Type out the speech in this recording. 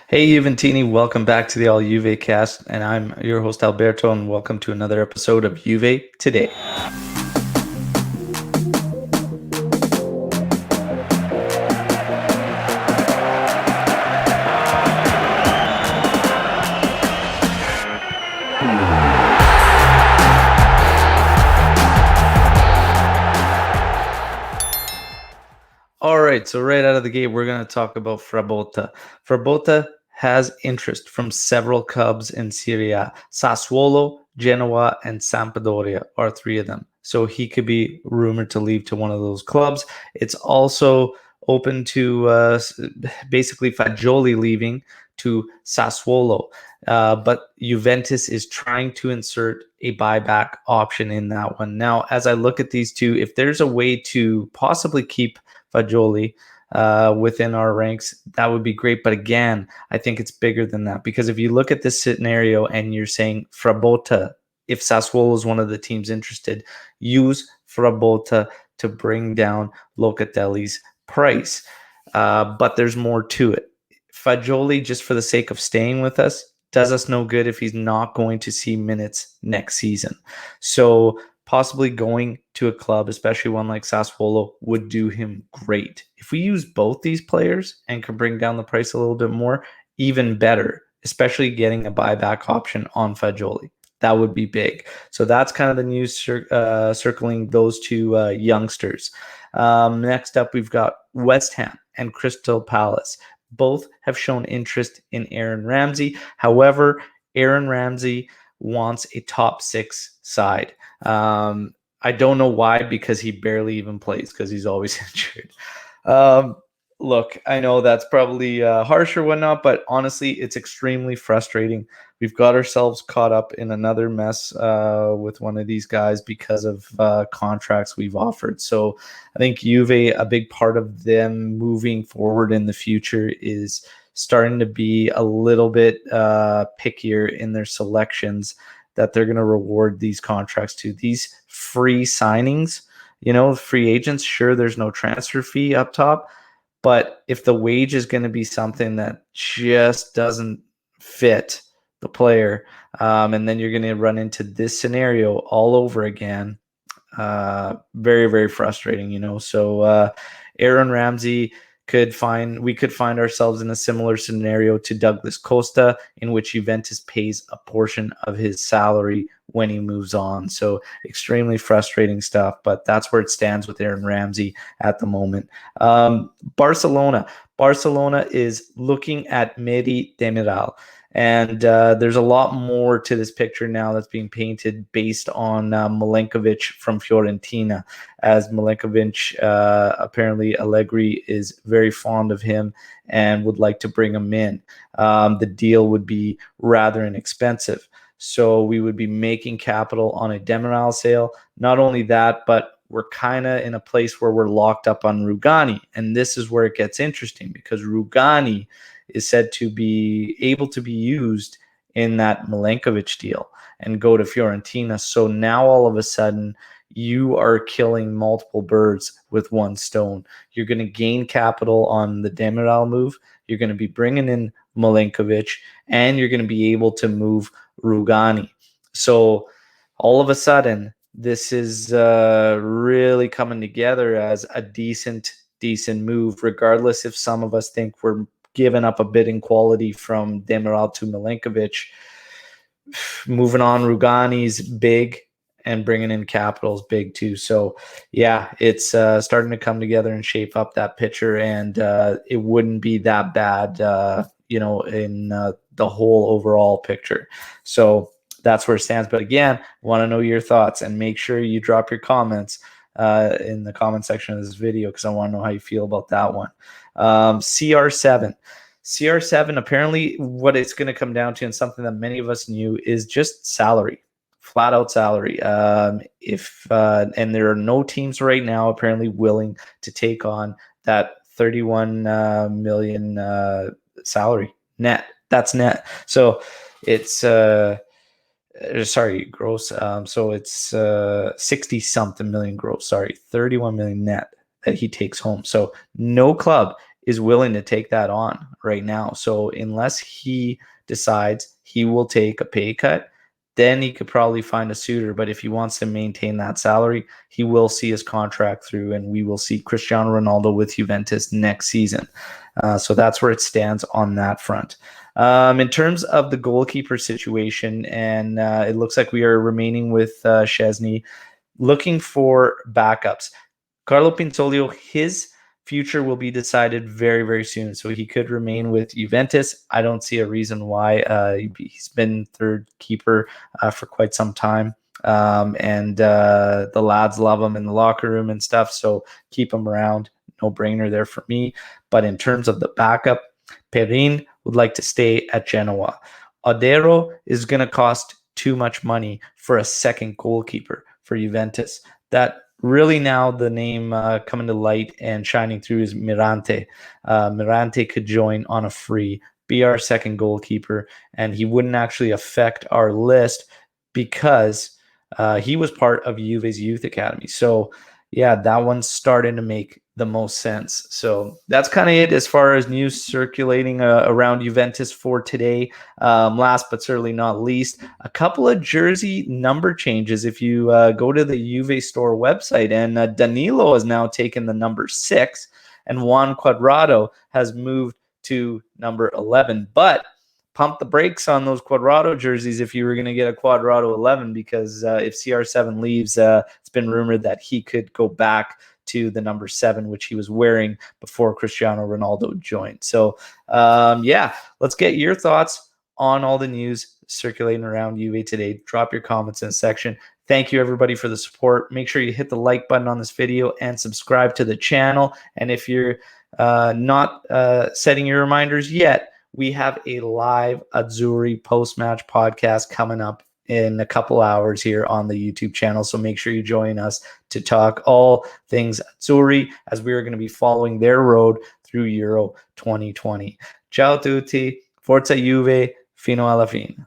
Hey Juventini, welcome back to the All Juve cast, and I'm your host Alberto, and welcome to another episode of Juve Today. All right, so right out of the gate, we're going to talk about Frabotta. Frabotta has interest from several clubs in Serie A. Sassuolo, Genoa, and Sampdoria are three of them. So he could be rumored to leave to one of those clubs. It's also open to basically Fagioli leaving to Sassuolo. But Juventus is trying to insert a buyback option in that one. Now, as I look at these two, if there's a way to possibly keep Fagioli within our ranks, that would be great. But again, I think it's bigger than that, because if you look at this scenario and you're saying Frabotta, if Sassuolo is one of the teams interested, use Frabotta to bring down Locatelli's price. But there's more to it. Fagioli, just for the sake of staying with us, does us no good if he's not going to see minutes next season. So possibly going to a club, especially one like Sassuolo, would do him great. If we use both these players and can bring down the price a little bit more, even better, especially getting a buyback option on Fagioli. That would be big. So that's kind of the news circling those two youngsters. Next up, we've got West Ham and Crystal Palace. Both have shown interest in Aaron Ramsey. However, Aaron Ramsey wants a top six side. I don't know why, because he barely even plays, because he's always injured. Look, I know that's probably harsh or whatnot, but honestly, it's extremely frustrating. We've got ourselves caught up in another mess with one of these guys because of contracts we've offered. So I think Juve, a big part of them moving forward in the future is starting to be a little bit pickier in their selections that they're going to reward these contracts to. These free signings, free agents, sure, there's no transfer fee up top, but if the wage is going to be something that just doesn't fit the player, and then you're going to run into this scenario all over again, very, very frustrating. So Aaron Ramsey we could find ourselves in a similar scenario to Douglas Costa, in which Juventus pays a portion of his salary when he moves on. So extremely frustrating stuff, but that's where it stands with Aaron Ramsey at the moment. Barcelona is looking at Mehdi Demiral. And there's a lot more to this picture now that's being painted based on Milenkovic from Fiorentina, as Milenkovic, apparently Allegri is very fond of him and would like to bring him in. The deal would be rather inexpensive. So we would be making capital on a Demiral sale. Not only that, but we're kind of in a place where we're locked up on Rugani. And this is where it gets interesting, because Rugani is said to be able to be used in that Milenkovic deal and go to Fiorentina. So now all of a sudden, you are killing multiple birds with one stone. You're going to gain capital on the Demiral move. You're going to be bringing in Milenkovic, and you're going to be able to move Rugani. So all of a sudden, this is really coming together as a decent move, regardless if some of us think we're giving up a bit in quality from Demiral to Milenkovic. Moving on, Rugani's big, and bringing in capital is big too. So yeah, it's starting to come together and shape up that picture, and it wouldn't be that bad, in the whole overall picture. So that's where it stands. But again, want to know your thoughts, and make sure you drop your comments in the comment section of this video, because I want to know how you feel about that one. CR7, apparently what it's going to come down to, and something that many of us knew, is just salary, flat out salary. And there are no teams right now apparently willing to take on that 31 million salary net. That's net. So it's gross. So it's 60 something million gross. 31 million net that he takes home. So no club is willing to take that on right now. So unless he decides he will take a pay cut, then he could probably find a suitor. But if he wants to maintain that salary, he will see his contract through, and we will see Cristiano Ronaldo with Juventus next season. So that's where it stands on that front. In terms of the goalkeeper situation, and it looks like we are remaining with Szczesny, looking for backups. Carlo Pinsoglio, his future will be decided very, very soon. So he could remain with Juventus. I don't see a reason why. He's been third keeper for quite some time. And the lads love him in the locker room and stuff. So keep him around. No brainer there for me. But in terms of the backup, Perin would like to stay at Genoa. Odero is going to cost too much money for a second goalkeeper for Juventus. That really now the name coming to light and shining through is Mirante. Mirante could join on a free, be our second goalkeeper, and he wouldn't actually affect our list because he was part of Juve's youth academy. So yeah, that one's starting to make the most sense. So that's kind of it as far as news circulating around Juventus for today. Last but certainly not least, a couple of jersey number changes. If you go to the Juve store website, and Danilo has now taken the number 6, and Juan Cuadrado has moved to number 11. But pump the brakes on those Cuadrado jerseys if you were going to get a Cuadrado 11, because if CR7 leaves, it's been rumored that he could go back to the number 7, which he was wearing before Cristiano Ronaldo joined. So, yeah, let's get your thoughts on all the news circulating around Juve today. Drop your comments in the section. Thank you, everybody, for the support. Make sure you hit the like button on this video and subscribe to the channel. And if you're not setting your reminders yet, we have a live Azzurri post-match podcast coming up in a couple hours here on the YouTube channel. So make sure you join us to talk all things Azzurri, as we are going to be following their road through Euro 2020. Ciao tutti, Forza Juve, fino alla fine.